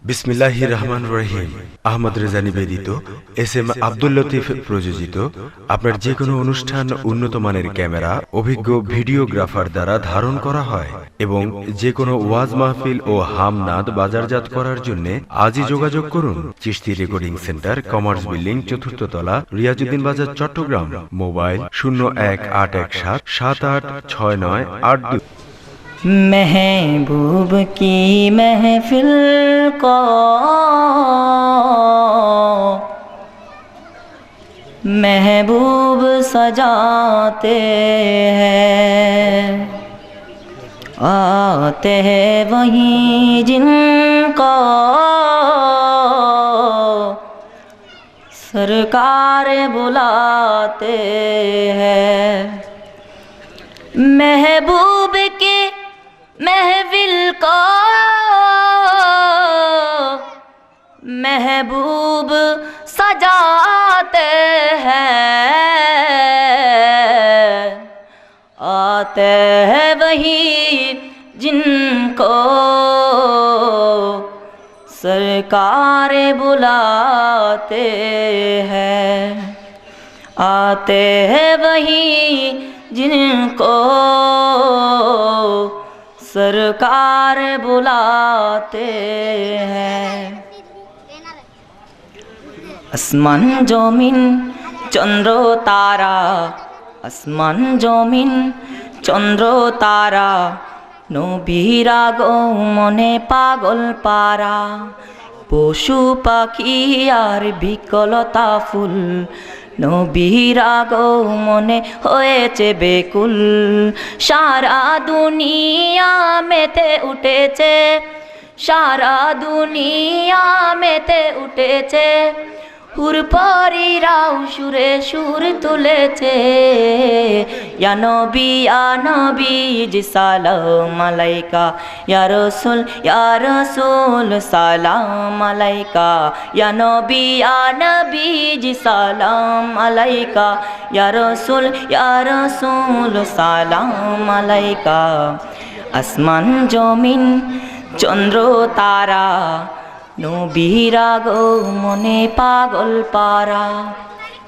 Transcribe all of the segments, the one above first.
বিসমিল্লাহির রহমানির রহিম। আহমদ রেজা নিবেদিত, এস এম আব্দুল লতিফ প্রযোজিত আপনার যে কোনো অনুষ্ঠান উন্নত মানের ক্যামেরা, অভিজ্ঞ ভিডিওগ্রাফার দ্বারা ধারণ করা হয় এবং যে কোনো ওয়াজ মাহফিল ও হামনাদ বাজারজাত করার জন্য আজই যোগাযোগ করুন। Chishti recording centre, commerce building, ৪র্থ তলা, রিয়াজউদ্দিন বাজার, চট্টগ্রাম। মোবাইল 018117869882। महबूब की महफिल को महबूब सजाते हैं, आते हैं वहीं जिनको सरकार बुलाते हैं। महबूब के महफिल को महबूब सजाते हैं, आते हैं वही जिनको सरकार बुलाते हैं, आते हैं वही जिनको सरकार बुलाते हैं। আসমান জমিন চন্দ্র তারা, আসমান জমিন চন্দ্র তারা, নবীর আগমনে পাগল পারা, পশু পাখি আর বিকলতা ফুল, নবীর আগমনে হয়েছে বেকুল। সারা দুনিয়া মেতে উঠেছে, সারা দুনিয়া মেতে উঠেছে, হুরপরিরাও সুরে সুর তুলেছে। ইয়া নবী জি সালাম আলাইকা, ইয়া রাসূল সালাম আলাইকা, ইয়া নবী জি সালাম আলাইকা, ইয়া রাসূল সালাম আলাইকা। আসমান জমিন চন্দ্র তারা, নবীর আগমনে পাগল পারা,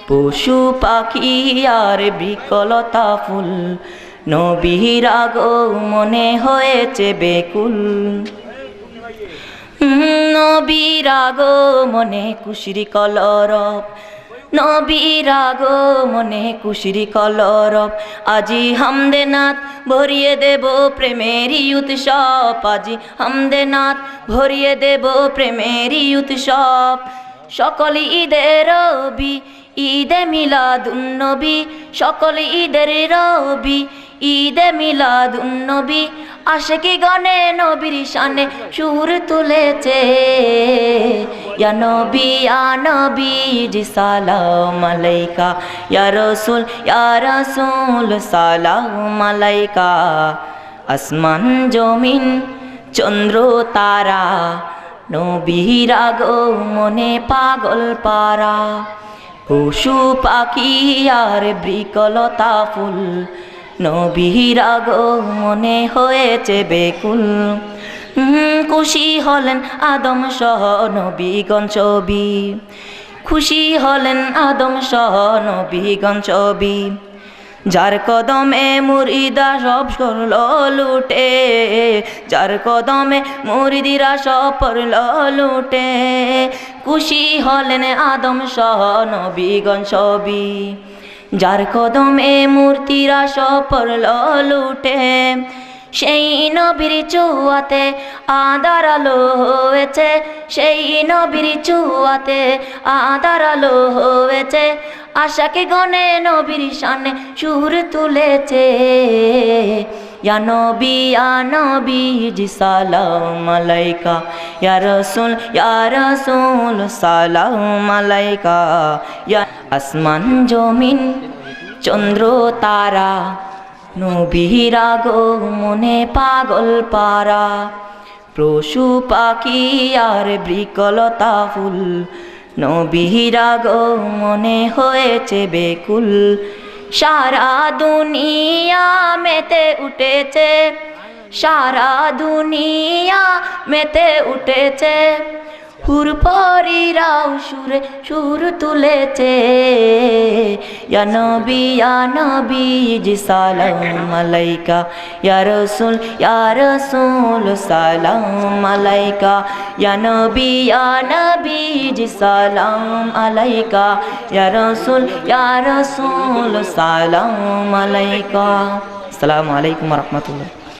পশু পাখি আর বিকলতা ফুল, নবীর আগমনে হয়েছে বেকুল। নবীর আগমনে খুশির কলরব, নবীর আগমনে খুশির কলরব, আজি হামদে নাত ভরিয়ে দেব প্রেমেরই উৎসব, আজি হামদে নাত ভরিয়ে দেব প্রেমেরই উৎসব। সকল ঈদের রবি ঈদে মিলাদুন্নবী, সকল ঈদের রবি ঈদে মিলাদুন্নবী, আশিকি গণে নবীর শানে সুর তুলেছে। ইয়া নবী জি সালাম আলাইকা, ইয়া রাসূল সালাম আলাইকা। আসমান জমিন চন্দ্র তারা, নবীর আগমনে পাগল পারা, পশু পাখি আর বিকলতা ফুল, নবীর আগমনে হয়েছে বেকুল। খুশি হলেন আদম সহ নবীগণ ছবি, খুশি হলেন আদম সহ নবীগণ ছবি, যার কদমে মুরিদা সব করল লুটে, যার কদমে মুরিদিরা সব পড়ল লুটে। খুশি হলেন আদম সহ নবীগণ ছবি, যার কদমে মূর্তিরা সব পড়ল লুটে। সেই নবীর চুয়াতে আঁধার আলো হয়েছে, সেই নবীর চুয়াতে আঁধার আলো হয়েছে, আশাকে গণে নবীর শানে সুর তুলেছে। ইয়া নবী জি সালাম আলাইকা, ইয়া রাসূল সালাম আলাইকা। আসমান জমিন চন্দ্র তারা, নবীর আগমনে পাগল পারা, পশু পাখি আর বিকলতা ফুল, নবীর আগমনে হয়েছে বেকুল। সারা দুনিয়া মেতে উঠেছে, সারা দুনিয়া মেতে উঠেছে হুরপরিরাও সুরে সুর তুলেছে ইয়া নবী জি সালাম আলাইকা ইয়া রাসূল সালাম আলাইকা ইয়া নবী জি সালাম আলাইকা ইয়া রাসূল সালাম আলাইকা। আসসালামু আলাইকুম ওয়া রাহমাতুল্লাহ।